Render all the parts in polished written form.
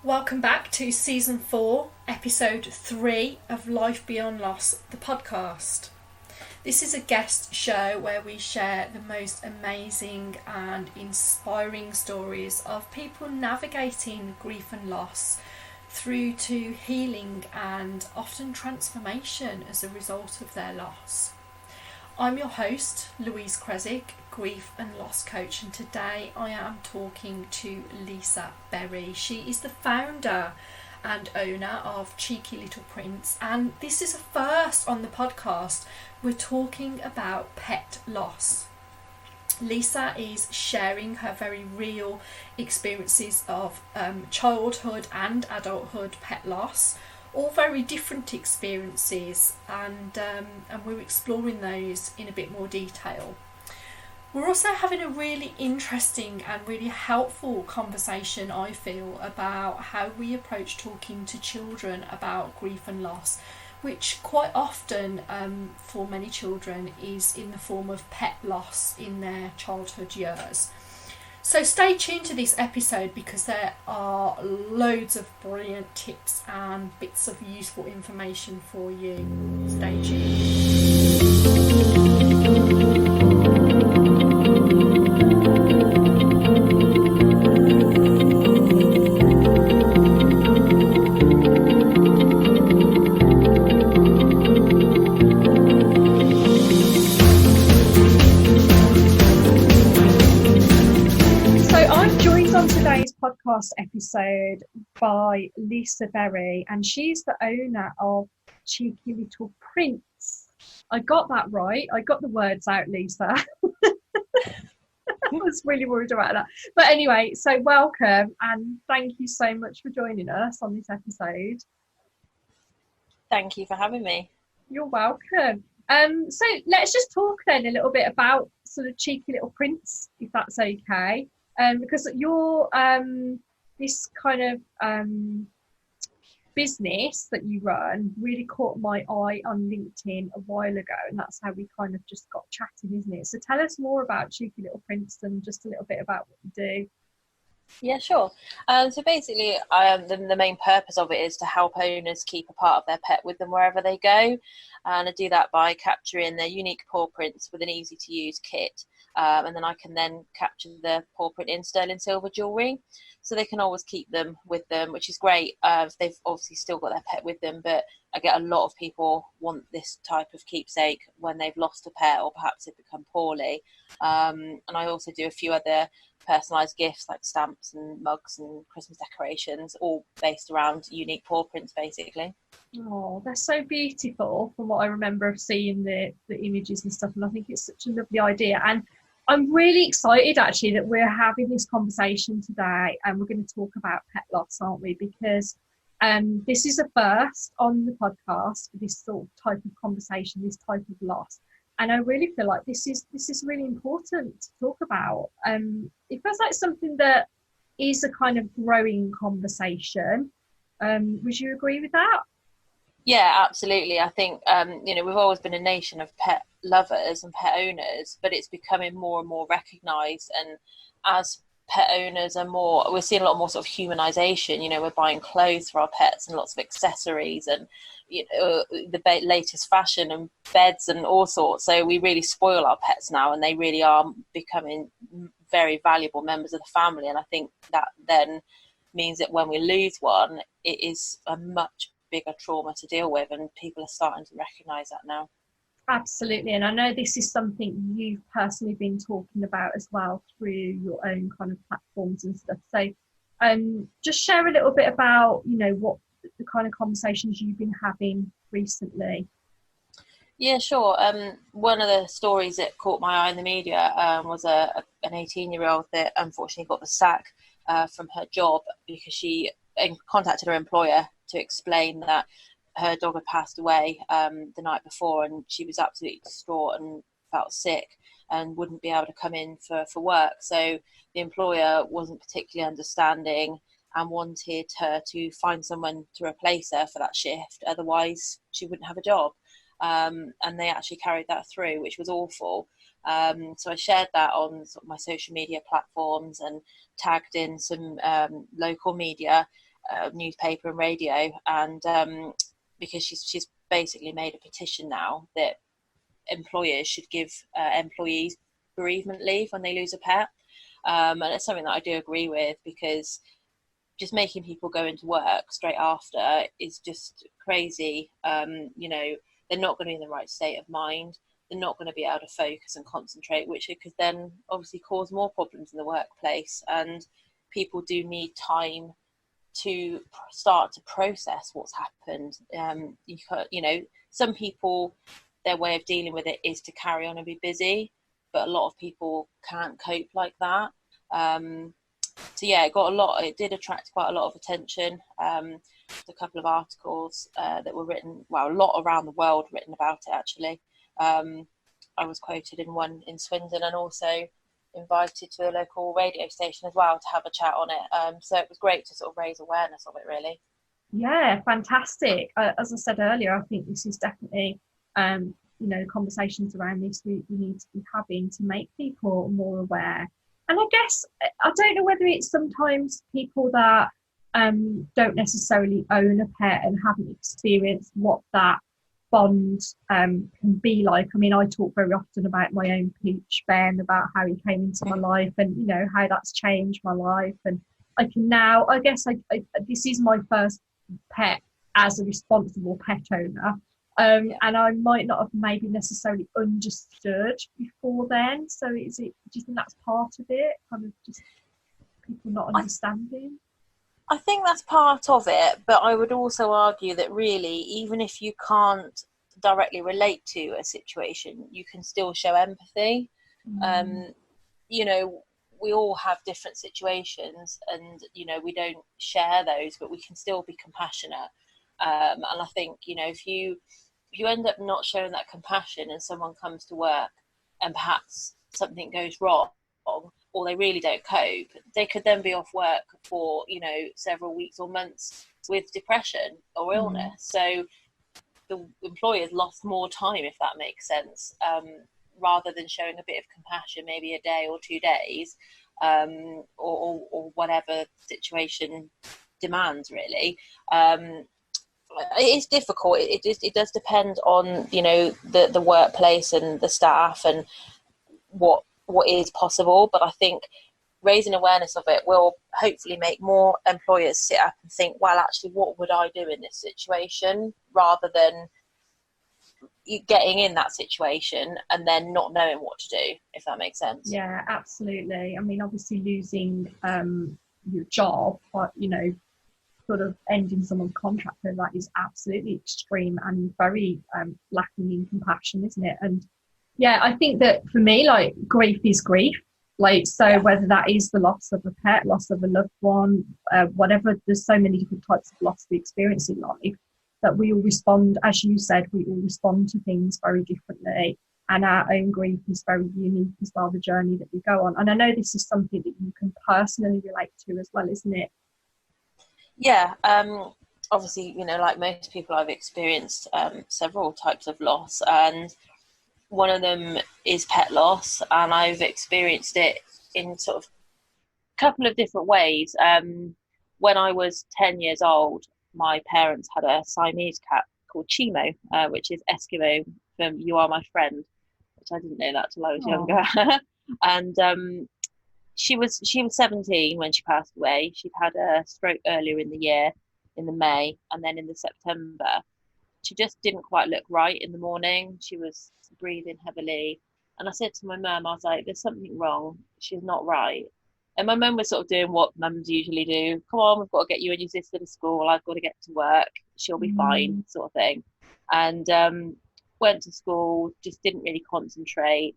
Welcome back to Season 4, Episode 3 of Life Beyond Loss, the podcast. This is a guest show where we share the most amazing and inspiring stories of people navigating grief and loss through to healing and often transformation as a result of their loss. I'm your host, Louise Kresick, grief and loss coach, and today I am talking to Lisa Berry. She is the founder and owner of Cheeky Little Prince, and this is a first on the podcast. We're talking about pet loss. Lisa is sharing her very real experiences of childhood and adulthood pet loss, all very different experiences, and we're exploring those in a bit more detail. We're also having a really interesting and really helpful conversation, I feel, about how we approach talking to children about grief and loss, which quite often for many children is in the form of pet loss in their childhood years. So stay tuned to this episode because there are loads of brilliant tips and bits of useful information for you. Stay tuned. Today's podcast episode by Lisa Berry, and she's the owner of Cheeky Little Prince. I got that right. I got the words out, Lisa. I was really worried about that. But anyway, so welcome and thank you so much for joining us on this episode. Thank you for having me. You're welcome. So let's just talk then a little bit about sort of Cheeky Little Prince, if that's okay. Because your this kind of business that you run really caught my eye on LinkedIn a while ago, and that's how we kind of just got chatting, isn't it? So tell us more about Cheeky Little Prince and just a little bit about what you do. Yeah, sure. So basically, the main purpose of it is to help owners keep a part of their pet with them wherever they go, and I do that by capturing their unique paw prints with an easy-to-use kit. And then I can then capture the paw print in sterling silver jewellery, so they can always keep them with them, which is great. They've obviously still got their pet with them, but I get a lot of people want this type of keepsake when they've lost a pet or perhaps they've become poorly. And I also do a few other personalised gifts like stamps and mugs and Christmas decorations, all based around unique paw prints, basically. Oh, they're so beautiful from what I remember of seeing the images and stuff, and I think it's such a lovely idea. And I'm really excited actually that we're having this conversation today, and we're going to talk about pet loss, aren't we? Because this is a first on the podcast for this sort of type of conversation, this type of loss. And I really feel like this is really important to talk about. It feels like something that is a kind of growing conversation. Would you agree with that? Yeah, absolutely. I think, we've always been a nation of pet lovers and pet owners, but it's becoming more and more recognised. And as pet owners are we're seeing a lot more sort of humanisation. We're buying clothes for our pets and lots of accessories and, the latest fashion and beds and all sorts. So we really spoil our pets now, and they really are becoming very valuable members of the family. And I think that then means that when we lose one, it is a much bigger trauma to deal with, and people are starting to recognise that now. Absolutely, and I know this is something you've personally been talking about as well through your own kind of platforms and stuff. So just share a little bit about what the kind of conversations you've been having recently. Yeah, sure. One of the stories that caught my eye in the media was an 18-year-old that unfortunately got the sack from her job because she contacted her employer to explain that her dog had passed away the night before, and she was absolutely distraught and felt sick and wouldn't be able to come in for work. So the employer wasn't particularly understanding and wanted her to find someone to replace her for that shift, otherwise she wouldn't have a job. And they actually carried that through, which was awful. So I shared that on sort of my social media platforms and tagged in some local media. newspaper and radio, and because she's basically made a petition now that employers should give employees bereavement leave when they lose a pet, and it's something that I do agree with, because just making people go into work straight after is just crazy. They're not going to be in the right state of mind. They're not going to be able to focus and concentrate, which could then obviously cause more problems in the workplace. And people do need time to start to process what's happened. Some people, their way of dealing with it is to carry on and be busy, but a lot of people can't cope like that. It did attract quite a lot of attention. A couple of articles that were written, a lot around the world written about it, actually. I was quoted in one in Swindon, and also invited to a local radio station as well to have a chat on it. So it was great to sort of raise awareness of it, really. Yeah, fantastic. As I said earlier, I think this is definitely, conversations around this we need to be having to make people more aware. And I guess, I don't know whether it's sometimes people that don't necessarily own a pet and haven't experienced what that bond can be like. I mean, I talk very often about my own Peach, Ben, about how he came into my life and, how that's changed my life. And I can now, I guess this is my first pet as a responsible pet owner. And I might not have maybe necessarily understood before then. So do you think that's part of it? Kind of just people not understanding? I think that's part of it, but I would also argue that really, even if you can't directly relate to a situation, you can still show empathy. We all have different situations, and we don't share those, but we can still be compassionate. And I think if you end up not showing that compassion, and someone comes to work and perhaps something goes wrong, or they really don't cope, they could then be off work for several weeks or months with depression or illness. So the employer's lost more time, if that makes sense, rather than showing a bit of compassion, maybe a day or 2 days, or whatever situation demands, really. It's difficult. It does depend on the workplace and the staff and what is possible, but I think raising awareness of it will hopefully make more employers sit up and think, well, actually, what would I do in this situation, rather than getting in that situation and then not knowing what to do, if that makes sense. Yeah, absolutely. I mean, obviously losing your job, but sort of ending someone's contract, so that is absolutely extreme and very lacking in compassion, isn't it? And yeah, I think that for me, like, grief is grief. Whether that is the loss of a pet, loss of a loved one, whatever, there's so many different types of loss we experience in life that we all respond, as you said, we all respond to things very differently. And our own grief is very unique as well, the journey that we go on. And I know this is something that you can personally relate to as well, isn't it? Yeah, obviously, like most people, I've experienced several types of loss, and one of them is pet loss, and I've experienced it in sort of a couple of different ways. When I was 10 years old, my parents had a Siamese cat called Chimo, which is Eskimo from You Are My Friend, which I didn't know that till I was younger. And she was 17 when she passed away. She'd had a stroke earlier in the year, in the May, and then in the September. She just didn't quite look right in the morning. She was breathing heavily. And I said to my mum, I was like, there's something wrong. She's not right. And my mum was sort of doing what mums usually do. Come on, we've got to get you and your sister to school. I've got to get to work. She'll be fine, sort of thing. And went to school, just didn't really concentrate.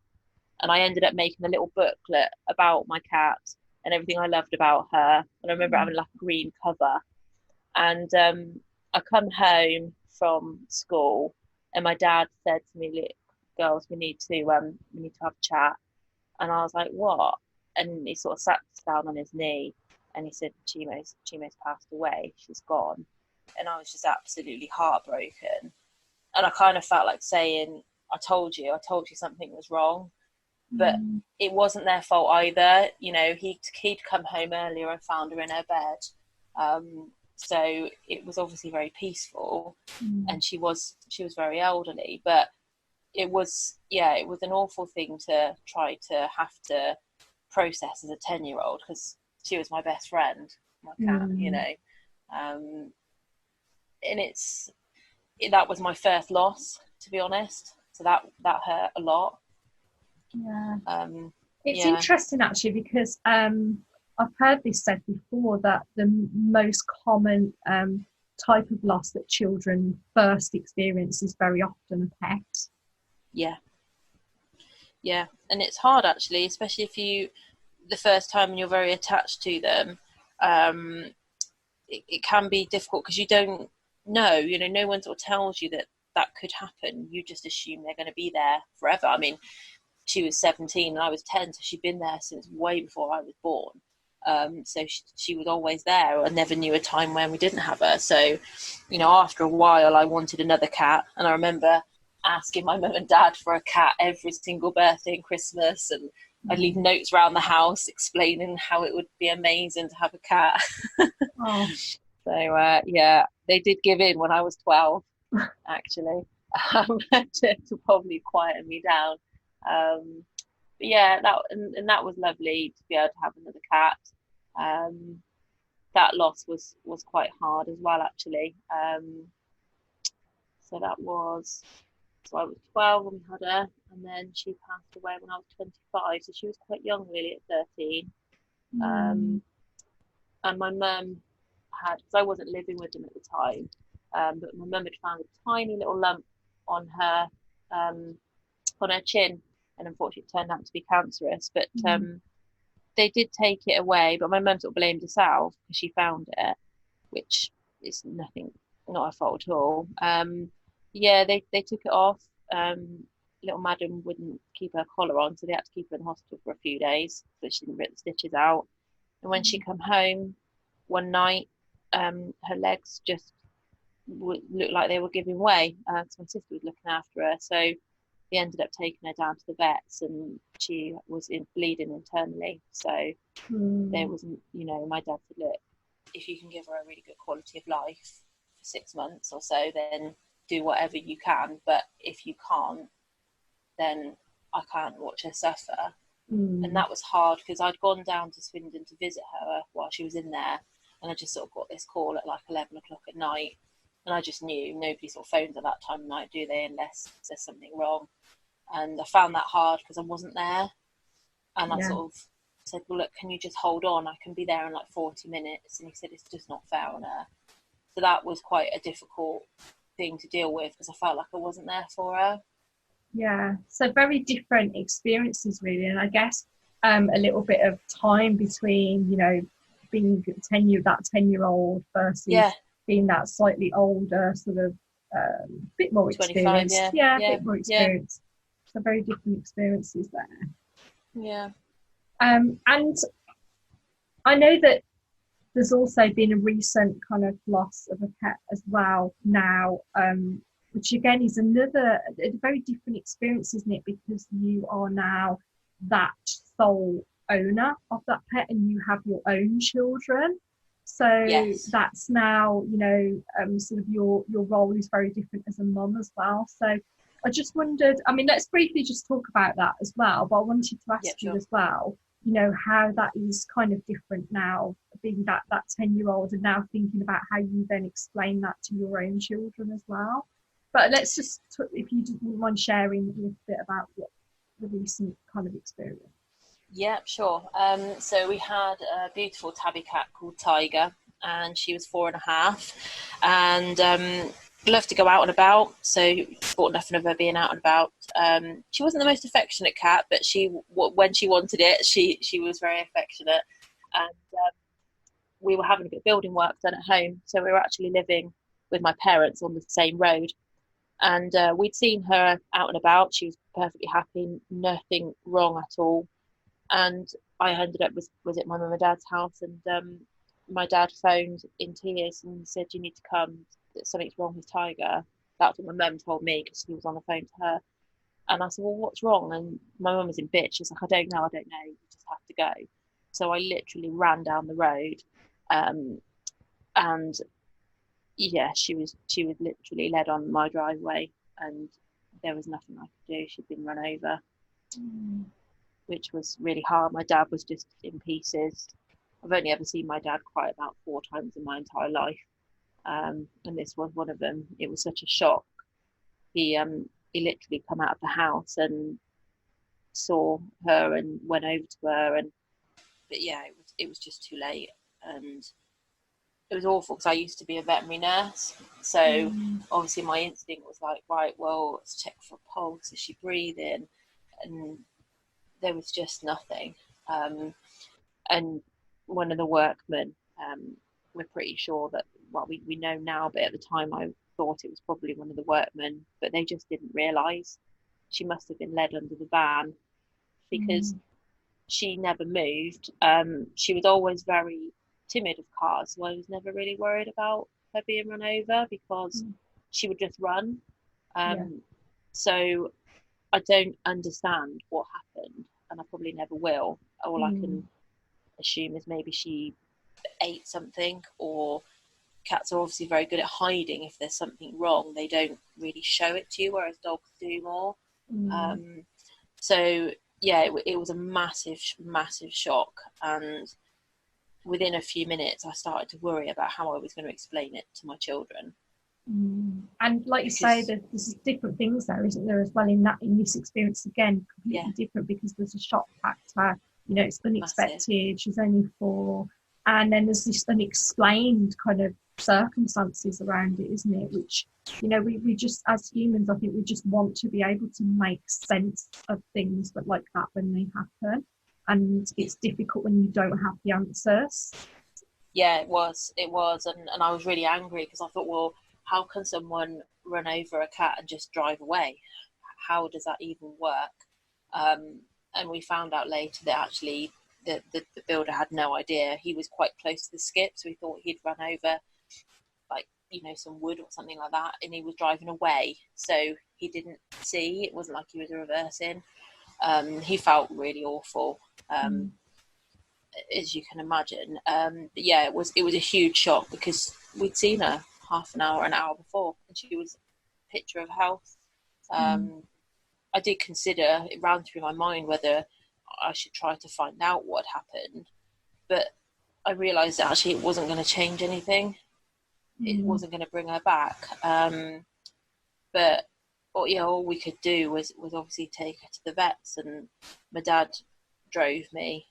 And I ended up making a little booklet about my cat and everything I loved about her. And I remember having like a green cover. And I come home from school, and my dad said to me, "Look, girls, we need to have a chat." And I was like, "What?" And he sort of sat down on his knee, and he said, Chimo's passed away. She's gone." And I was just absolutely heartbroken. And I kind of felt like saying, I told you something was wrong. But it wasn't their fault either. He'd come home earlier and found her in her bed. So it was obviously very peaceful, and she was very elderly, but it was an awful thing to try to have to process as a 10-year-old, because she was my best friend, my cat, and that was my first loss, to be honest, so that hurt a lot. It's interesting actually, because I've heard this said before, that the most common type of loss that children first experience is very often a pet. And it's hard actually, especially if the first time and you're very attached to them. It can be difficult because you don't know, no one sort of tells you that could happen. You just assume they're going to be there forever. I mean, she was 17 and I was 10, so she'd been there since way before I was born. So she was always there. I never knew a time when we didn't have her. So, after a while I wanted another cat, and I remember asking my mum and dad for a cat every single birthday and Christmas, and I'd leave notes around the house explaining how it would be amazing to have a cat. So they did give in when I was 12 actually, to probably quieten me down. But that was lovely to be able to have another cat. That loss was quite hard as well actually. So I was 12 when we had her, and then she passed away when I was 25, so she was quite young really at 13. And my mum because I wasn't living with them at the time, but my mum had found a tiny little lump on her chin, and unfortunately it turned out to be cancerous. But they did take it away, but my mum sort of blamed herself because she found it, which is not her fault at all. They took it off. Little madam wouldn't keep her collar on, so they had to keep her in hospital for a few days so she didn't rip the stitches out. And when she came home one night, her legs just looked like they were giving way. So my sister was looking after her, so they ended up taking her down to the vets, and she was bleeding internally. So there wasn't, my dad said, look, if you can give her a really good quality of life for 6 months or so, then do whatever you can. But if you can't, then I can't watch her suffer. And that was hard because I'd gone down to Swindon to visit her while she was in there, and I just sort of got this call at like 11 o'clock at night, and I just knew nobody sort of phones at that time of night, do they, unless there's something wrong. And I found that hard because I wasn't there, and I sort of said, well, look, can you just hold on, I can be there in like 40 minutes. And he said, it's just not fair on her. So that was quite a difficult thing to deal with because I felt like I wasn't there for her. So very different experiences really, and I guess a little bit of time between being that 10-year-old versus being that slightly older, sort of bit more experienced. A bit more experience. So very different experiences there. And I know that there's also been a recent kind of loss of a pet as well now, which again is a very different experience, isn't it? Because you are now that sole owner of that pet and you have your own children. So that's now, sort of your role is very different as a mum as well. So I just wondered, I mean, let's briefly just talk about that as well, but I wanted to ask you as well, how that is kind of different now, being that 10-year-old and now thinking about how you then explain that to your own children as well. But let's just, if you didn't mind sharing a little bit about what the recent kind of experience. Yeah, sure. So we had a beautiful tabby cat called Tiger, and she was 4.5, and loved to go out and about, so thought nothing of her being out and about. She wasn't the most affectionate cat, but when she wanted it, she was very affectionate. And we were having a bit of building work done at home, so we were actually living with my parents on the same road. And we'd seen her out and about. She was perfectly happy, nothing wrong at all. And I ended up was at my mum and dad's house, and my dad phoned in tears and said, you need to come, something's wrong with Tiger. That's what my mum told me because he was on the phone to her. And I said, well, what's wrong? And my mum was in bits. She's like, I don't know, you just have to go. So I literally ran down the road, and And yeah, she was literally led on my driveway, and there was nothing I could do. She'd been run over, which was really hard. My dad was just in pieces. I've only ever seen my dad cry about 4 times in my entire life, and this was one of them. It was such a shock. He literally come out of the house and saw her and went over to her, and but yeah, it was just too late, and it was awful because I used to be a veterinary nurse, so obviously my instinct was like, right, well, let's check for a pulse. Is she breathing? And there was just nothing. And one of the workmen, we're pretty sure that, well, we know now, but at the time I thought it was probably one of the workmen, but they just didn't realise. She must have been led under the van because she never moved. She was always very timid of cars, so I was never really worried about her being run over because she would just run. So I don't understand what happened, and I probably never will. All I can assume is maybe she ate something, or cats are obviously very good at hiding. If there's something wrong, they don't really show it to you, whereas dogs do more. So yeah, it was a massive shock, and within a few minutes I started to worry about how I was going to explain it to my children. And like you say, there's different things there, isn't there, as well, in this experience, again, completely different, because there's a shock factor, it's unexpected. Massive. She's only 4, and then there's this unexplained kind of circumstances around it, isn't it, which we just, as humans, I think we just want to be able to make sense of things but like that when they happen, and it's difficult when you don't have the answers. Yeah, it was, and I was really angry because I thought, well, how can someone run over a cat and just drive away? How does that even work? And we found out later that actually the builder had no idea. He was quite close to the skip, so he thought he'd run over some wood or something like that, and he was driving away, so he didn't see. It wasn't like he was reversing. He felt really awful, as you can imagine. But yeah, it was a huge shock because we'd seen her half an hour before, and she was a picture of health. I did consider, it ran through my mind whether I should try to find out what happened, but I realised that actually it wasn't going to change anything. It wasn't going to bring her back. But all we could do was obviously take her to the vets, and my dad drove me,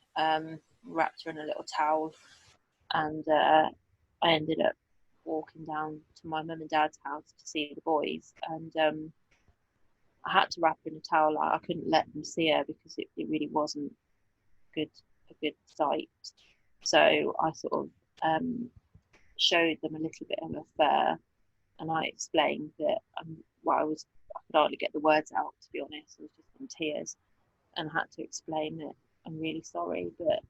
wrapped her in a little towel, and I ended up walking down to my mum and dad's house to see the boys, and I had to wrap her in a towel. I couldn't let them see her because it really wasn't a good sight. So I sort of showed them a little bit of a fur, and I explained that I could hardly get the words out, to be honest. I was just in tears, and I had to explain that I'm really sorry, but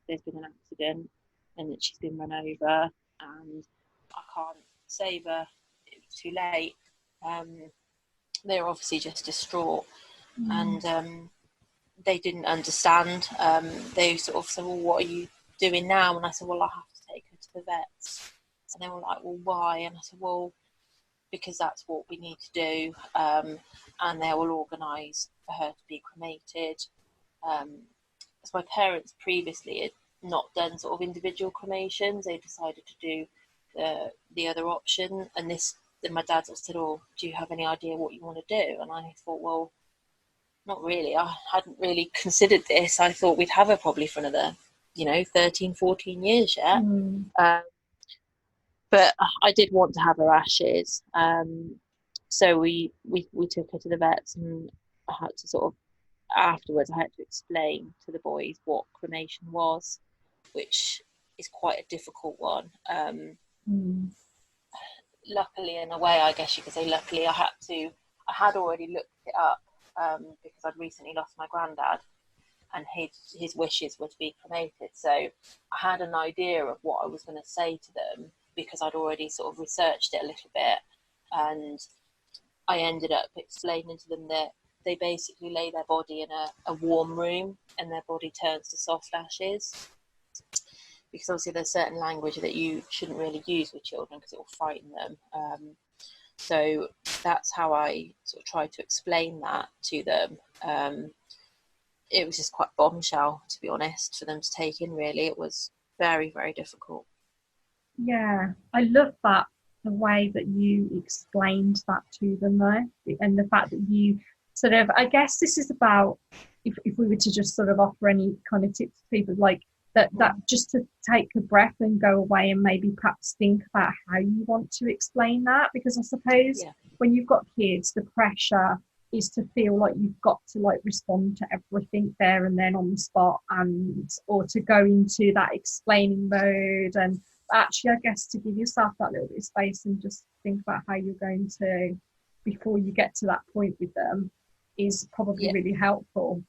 there's been an accident and that she's been run over and I can't save her. It was too late. They were obviously just distraught, and they didn't understand. They sort of said, well, what are you doing now? And I said, well, I have to take her to the vets. And they were like, well, why? And I said, well, because that's what we need to do, and they will organise for her to be cremated. As my parents previously had not done sort of individual cremations, they decided to do the other option, and then my dad sort of said, oh, do you have any idea what you want to do? And I thought, well, not really. I hadn't really considered this. I thought we'd have her probably for another 13, 14 years yet. But I did want to have her ashes. So we took her to the vets, and I had to sort of, afterwards, I had to explain to the boys what cremation was, which is quite a difficult one. Luckily, in a way, I guess you could say luckily, I had already looked it up, because I'd recently lost my granddad, and his wishes were to be cremated. So I had an idea of what I was going to say to them, because I'd already sort of researched it a little bit, and I ended up explaining to them that they basically lay their body in a warm room, and their body turns to soft ashes. because obviously there's certain language that you shouldn't really use with children because it will frighten them. So that's how I sort of tried to explain that to them. It was just quite bombshell, to be honest, for them to take in, really. It was very, very difficult. Yeah, I love that, the way that you explained that to them, though, and the fact that you sort of, I guess this is about, if we were to just sort of offer any kind of tips to people, like that just to take a breath and go away and maybe perhaps think about how you want to explain that, because I suppose when you've got kids, the pressure is to feel like you've got to like respond to everything there and then on the spot, and or to go into that explaining mode. And actually, I guess, to give yourself that little bit of space and just think about how you're going to, before you get to that point with them, is probably really helpful.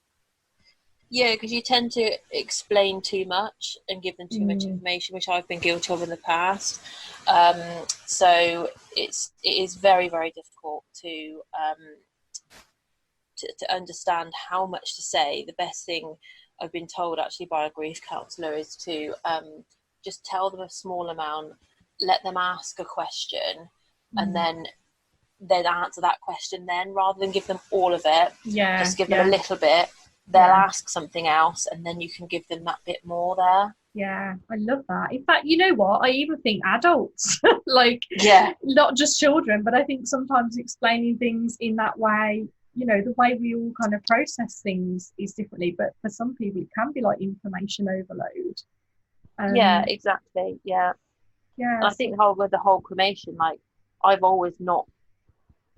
Yeah, because you tend to explain too much and give them too much information, which I've been guilty of in the past. So it is very, very difficult to understand how much to say. The best thing I've been told actually by a grief counsellor is to just tell them a small amount, let them ask a question, and then answer that question then, rather than give them all of it. Just give them a little bit. They'll ask something else, and then you can give them that bit more there. Yeah, I love that. In fact, you know what? I even think adults, not just children, but I think sometimes explaining things in that way, you know, the way we all kind of process things is differently. But for some people, it can be like information overload. Yeah, exactly. Yeah. I think with the whole cremation, like, I've always not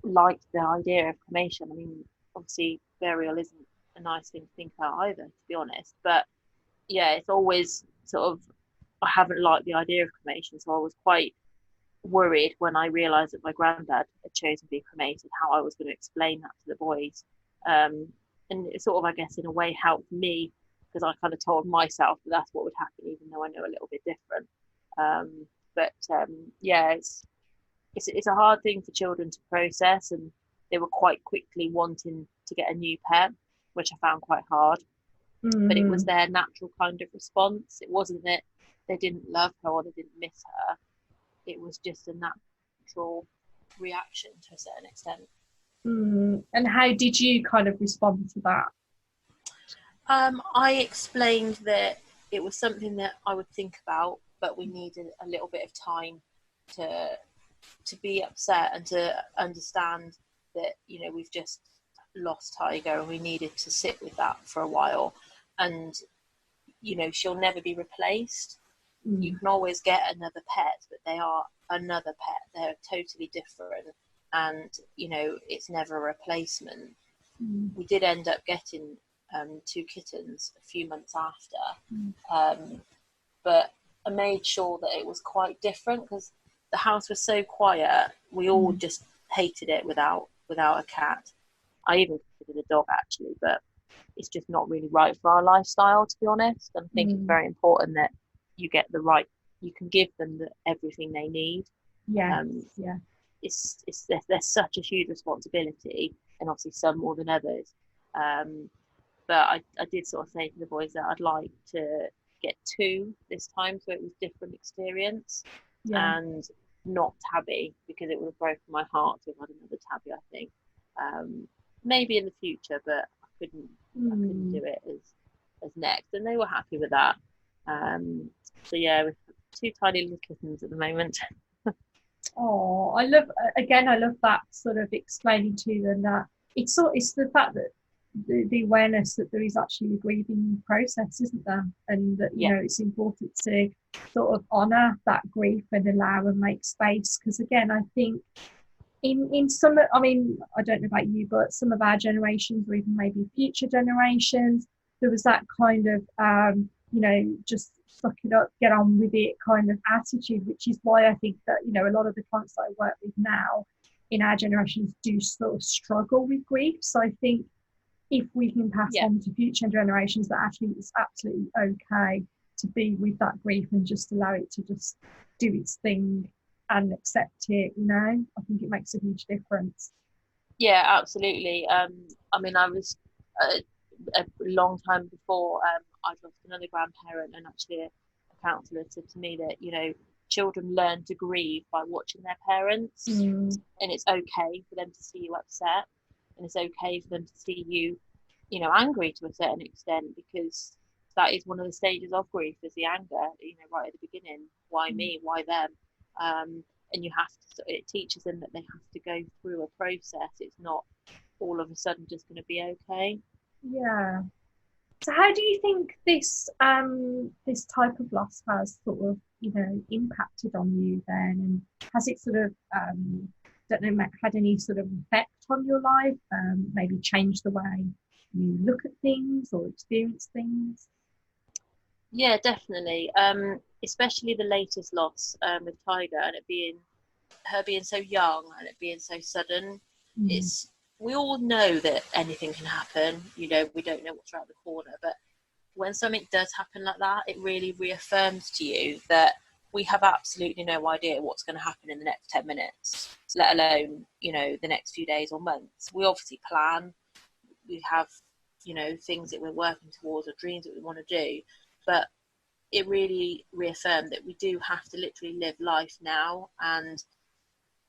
liked the idea of cremation. I mean, obviously, burial isn't a nice thing to think about either, to be honest. But yeah, it's always sort of, I haven't liked the idea of cremation, so I was quite worried when I realised that my granddad had chosen to be cremated, how I was going to explain that to the boys. And it sort of, I guess, in a way helped me, because I kind of told myself that that's what would happen, even though I know a little bit different. It's a hard thing for children to process, and they were quite quickly wanting to get a new pet, which I found quite hard. But it was their natural kind of response. It wasn't that they didn't love her or they didn't miss her. It was just a natural reaction to a certain extent. And how did you kind of respond to that? I explained that it was something that I would think about, but we needed a little bit of time to be upset and to understand that, you know, we've just lost Tiger and we needed to sit with that for a while. And, you know, she'll never be replaced. You can always get another pet, but they are another pet. They're totally different. And, you know, it's never a replacement. We did end up getting 2 kittens a few months after. But I made sure that it was quite different, because the house was so quiet. We all just hated it without a cat. I even considered a dog, actually, but it's just not really right for our lifestyle, to be honest. And I think it's very important that you get the right, you can give them everything they need. There's such a huge responsibility, and obviously some more than others. But I did sort of say to the boys that I'd like to get 2 this time, so it was different experience, and not Tabby, because it would have broken my heart to have had another Tabby, I think. Maybe in the future, but I couldn't do it as next, and they were happy with that. So yeah, with 2 tiny little kittens at the moment. Oh, I love that sort of explaining to them that it's the fact that the awareness that there is actually a grieving process, isn't there? And that, you know, it's important to sort of honour that grief and allow and make space. Because again, I think in some, I mean, I don't know about you, but some of our generations, or even maybe future generations, there was that kind of, you know, just suck it up, get on with it kind of attitude, which is why I think that, you know, a lot of the clients that I work with now in our generations do sort of struggle with grief. So I think if we can pass on to future generations that actually it's absolutely okay to be with that grief and just allow it to just do its thing and accept it, you know, I think it makes a huge difference. Yeah, absolutely. I mean, I was a long time before, I'd lost another grandparent, and actually a counsellor said to me that, children learn to grieve by watching their parents, and it's okay for them to see you upset, and it's okay for them to see you, angry to a certain extent, because that is one of the stages of grief, is the anger, right at the beginning. Why me? Why them? And you have to, it teaches them that they have to go through a process. It's not all of a sudden just going to be okay. Yeah. So how do you think this this type of loss has sort of impacted on you then, and has it sort of don't know, had any sort of effect on your life, maybe changed the way you look at things or experience things? Yeah, definitely. Especially the latest loss with Tiger, and her being so young and it being so sudden. We all know that anything can happen. We don't know what's around the corner, but when something does happen like that, it really reaffirms to you that we have absolutely no idea what's going to happen in the next 10 minutes, let alone, the next few days or months. We obviously plan. We have, things that we're working towards or dreams that we want to do, but it really reaffirmed that we do have to literally live life now and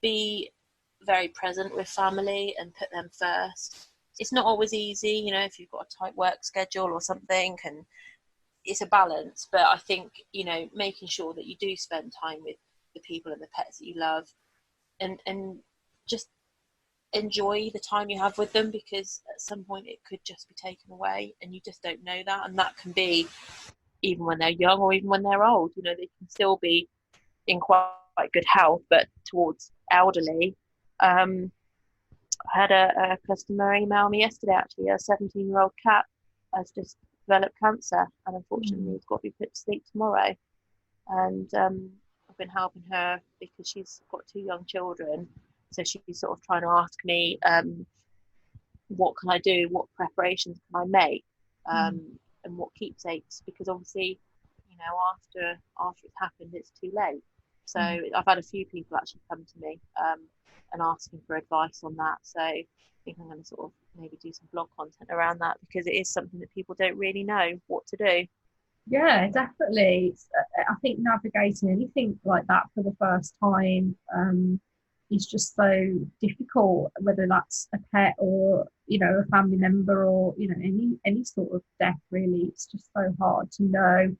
be very present with family and put them first. It's not always easy, if you've got a tight work schedule or something, and it's a balance. But I think, making sure that you do spend time with the people and the pets that you love, and just enjoy the time you have with them, because at some point it could just be taken away and you just don't know that. And that can be even when they're young or even when they're old. They can still be in quite good health, but towards elderly. I had a customer email me yesterday, actually. A 17-year-old cat has just developed cancer, and unfortunately he's got to be put to sleep tomorrow. And I've been helping her because she's got 2 young children, so she's sort of trying to ask me, what can I do, what preparations can I make, and what keepsakes, because obviously, after it's happened, it's too late. So I've had a few people actually come to me and asking for advice on that. So I think I'm going to sort of maybe do some blog content around that, because it is something that people don't really know what to do. Yeah, definitely. I think navigating anything like that for the first time is just so difficult, whether that's a pet or a family member, or any sort of death. Really, it's just so hard to know.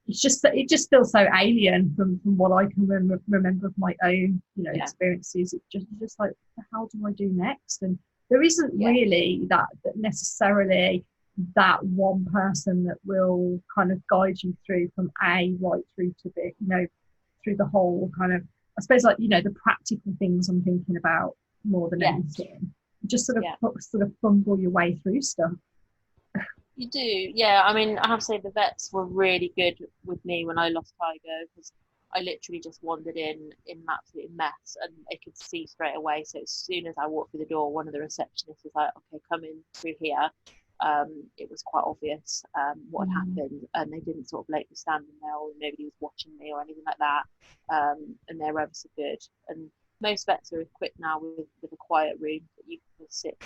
It just feels so alien from what I can remember of my own experiences. It's just like, how do I do next? And there isn't really that necessarily that one person that will kind of guide you through from A right through to B, through the whole kind of, I suppose, like, the practical things I'm thinking about more than anything. Just sort of fumble your way through stuff. You do, yeah. I mean, I have to say the vets were really good with me when I lost Tiger, because I literally just wandered in an absolute mess, and they could see straight away. So as soon as I walked through the door, one of the receptionists was like, "Okay, come in through here." It was quite obvious what had happened, and they didn't sort of let me stand in there, or nobody was watching me or anything like that. And they're ever so good. And most vets are equipped now with a quiet room that you can just sit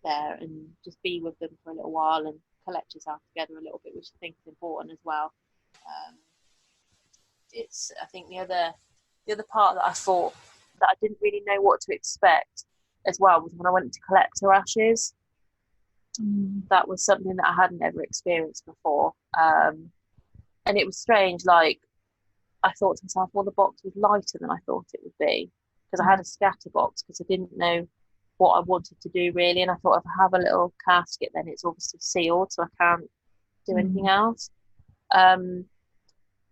there and just be with them for a little while and collect yourself together a little bit, which I think is important as well. I think the other part that I thought that I didn't really know what to expect as well was when I went to collect her ashes. That was something that I hadn't ever experienced before, and it was strange. Like, I thought to myself, well, the box was lighter than I thought it would be, because I had a scatter box, because I didn't know what I wanted to do really, and I thought, if I have a little casket, then it's obviously sealed, so I can't do anything else. And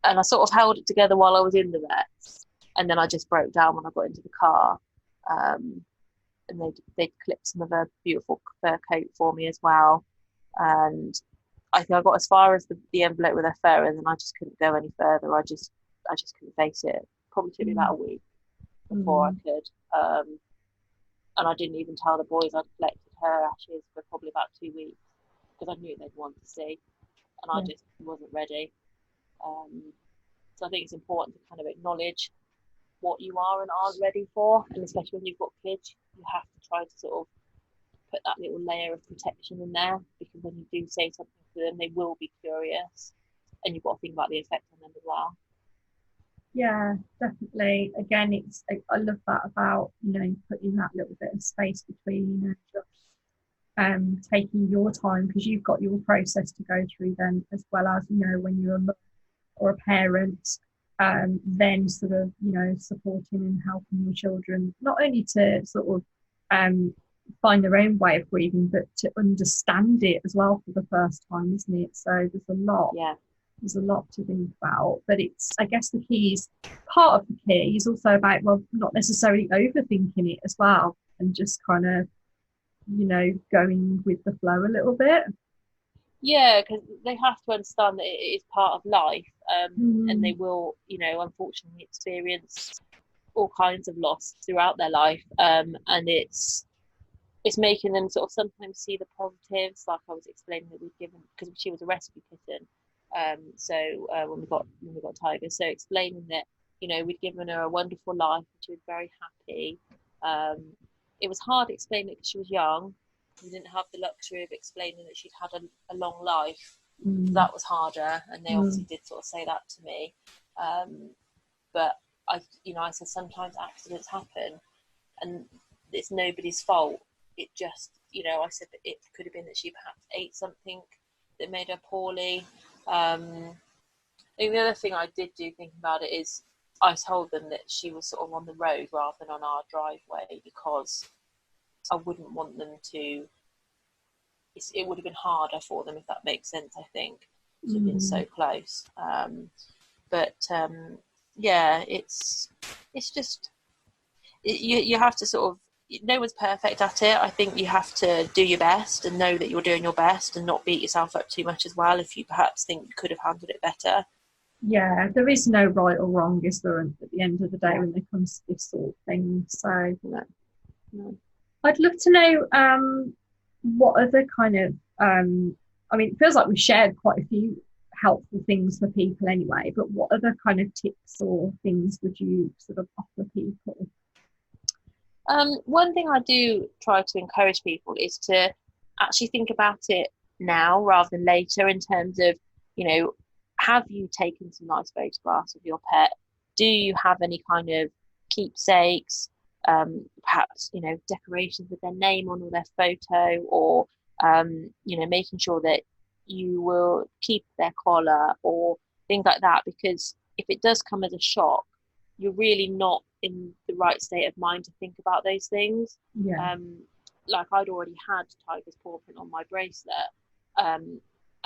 I sort of held it together while I was in the vet, and then I just broke down when I got into the car. And they clipped some of her beautiful fur coat for me as well. And I think I got as far as the envelope with her fur, and then I just couldn't go any further. I just couldn't face it. Probably took me about a week before I could. And I didn't even tell the boys I'd collected her ashes for probably about 2 weeks, because I knew they'd want to see, and I just wasn't ready. So I think it's important to kind of acknowledge what you are and aren't ready for, and especially when you've got kids, you have to try to sort of put that little layer of protection in there, because when you do say something to them, they will be curious. and you've got to think about the effect on them as well. Yeah, definitely. Again, I love that about, putting that little bit of space between and just taking your time, because you've got your process to go through then, as well as, when you're a mum or a parent, then sort of, supporting and helping your children, not only to sort of find their own way of grieving, but to understand it as well for the first time, isn't it? So there's a lot. Yeah. There's a lot to think about, but I guess the key is, part of the key is also about, well, not necessarily overthinking it as well, and just kind of, going with the flow a little bit. Yeah, because they have to understand that it is part of life, and they will, unfortunately experience all kinds of loss throughout their life, and it's making them sort of sometimes see the positives, like I was explaining that we've given, because she was a rescue kitten. When we got Tiger, so explaining that we'd given her a wonderful life, she was very happy. It was hard explaining it because she was young. We didn't have the luxury of explaining that she'd had a long life. That was harder, and they obviously did sort of say that to me. But I said sometimes accidents happen, and it's nobody's fault. It just, I said that it could have been that she perhaps ate something that made her poorly. I think the other thing I did do thinking about it is I told them that she was sort of on the road rather than on our driveway, because I wouldn't want them to, it would have been harder for them, if that makes sense, I think, to have been so close. Yeah, it's just, you have to sort of, no one's perfect at it. I think you have to do your best and know that you're doing your best, and not beat yourself up too much as well if you perhaps think you could have handled it better. Yeah, there is no right or wrong, is there, at the end of the day, when it comes to this sort of thing. So No. I'd love to know what other kind of, it feels like we shared quite a few helpful things for people anyway, but what other kind of tips or things would you sort of offer people? One thing I do try to encourage people is to actually think about it now rather than later, in terms of, have you taken some nice photographs of your pet? Do you have any kind of keepsakes? Perhaps, decorations with their name on, or their photo, or, making sure that you will keep their collar or things like that, because if it does come as a shock, you're really not in the right state of mind to think about those things. Yeah. Like I'd already had Tiger's paw print on my bracelet, and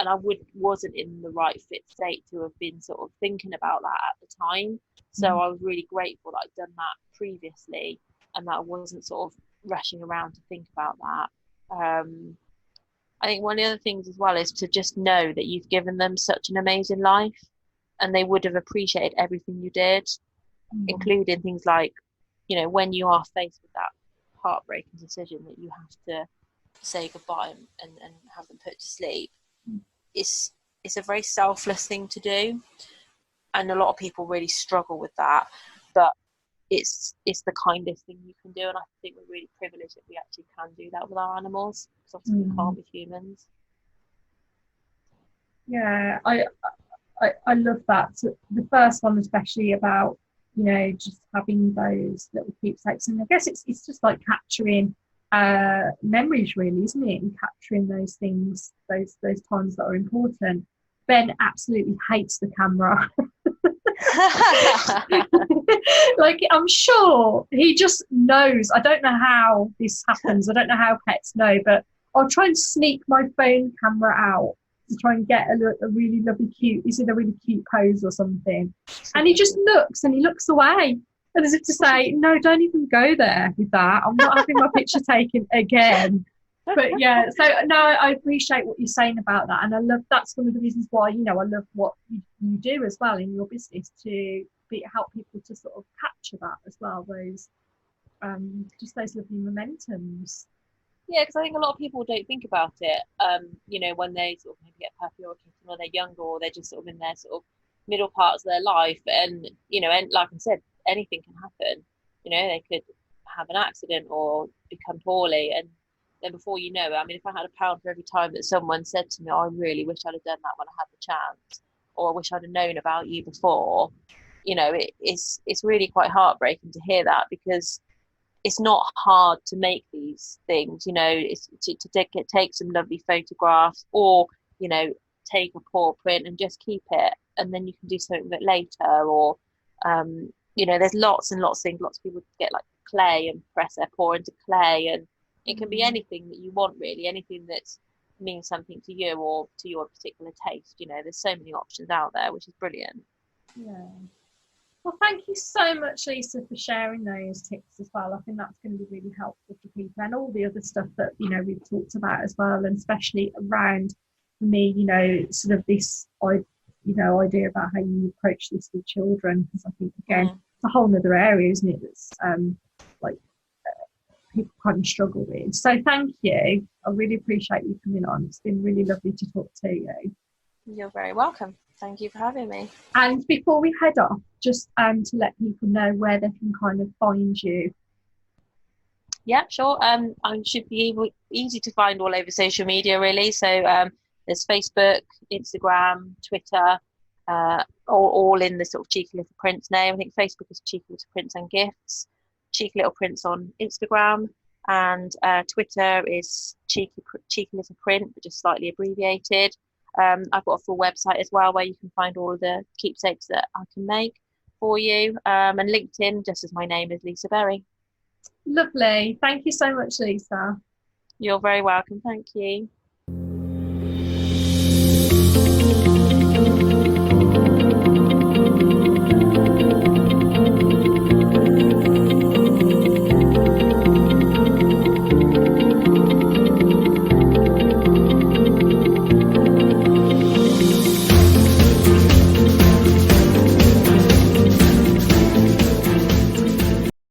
I wasn't in the right fit state to have been sort of thinking about that at the time. So I was really grateful that I'd done that previously, and that I wasn't sort of rushing around to think about that. I think one of the other things as well is to just know that you've given them such an amazing life, and they would have appreciated everything you did, including things like, when you are faced with that heartbreaking decision that you have to say goodbye and have them put to sleep. It's a very selfless thing to do, and a lot of people really struggle with that, but it's the kindest thing you can do, and I think we're really privileged that we actually can do that with our animals, because obviously we can't with humans. Yeah, I love that. So the first one especially, about just having those little keepsakes, and I guess it's just like capturing memories, really, isn't it? And capturing those things, those times that are important. Ben absolutely hates the camera. Like, I'm sure he just knows. I don't know how this happens. I don't know how pets know, but I'll try and sneak my phone camera out to try and get a really lovely cute, is it a really cute pose or something? And he just looks, and he looks away, and as if to say, no, don't even go there with that. I'm not having my picture taken again. But yeah, so no, I appreciate what you're saying about that, and I love, that's one of the reasons why, I love what you do as well in your business, to help people to sort of capture that as well, those just those lovely momentums. Yeah, because I think a lot of people don't think about it, when they sort of maybe get a puppy or a kitten, or they're younger, or they're just sort of in their sort of middle parts of their life, and and like I said, anything can happen. They could have an accident or become poorly, and then before you know it, if I had £1 for every time that someone said to me, oh, I really wish I'd have done that when I had the chance, or I wish I'd have known about you before, you know, it's really quite heartbreaking to hear that, because it's not hard to make these things, you know. It's to take some lovely photographs, or, you know, take a paw print and just keep it, and then you can do something with it later. Or you know, there's lots and lots of things. Lots of people get like clay and press their paw into clay, and it can be anything that you want, really, anything that means something to you or to your particular taste. You know, there's so many options out there, which is brilliant. Yeah. Well, thank you so much, Lisa, for sharing those tips as well. I think that's going to be really helpful for people, and all the other stuff that, you know, we've talked about as well, and especially around, for me, you know, sort of this, idea about how you approach this with children, because I think, again, it's a whole other area, isn't it? That's people kind of struggle with. So thank you. I really appreciate you coming on. It's been really lovely to talk to you. You're very welcome. Thank you for having me. And before we head off, just to let people know where they can kind of find you. Yeah, sure. I should be easy to find all over social media, really. So there's Facebook, Instagram, Twitter, all in the sort of Cheeky Little Prince name. I think Facebook is Cheeky Little Prince and Gifts, Cheeky Little Prince on Instagram, and Twitter is Cheeky Little Print, but just slightly abbreviated. I've got a full website as well where you can find all of the keepsakes that I can make for you, and LinkedIn, just as my name is Lisa Berry. Lovely. Thank you so much, Lisa. You're very welcome. Thank you.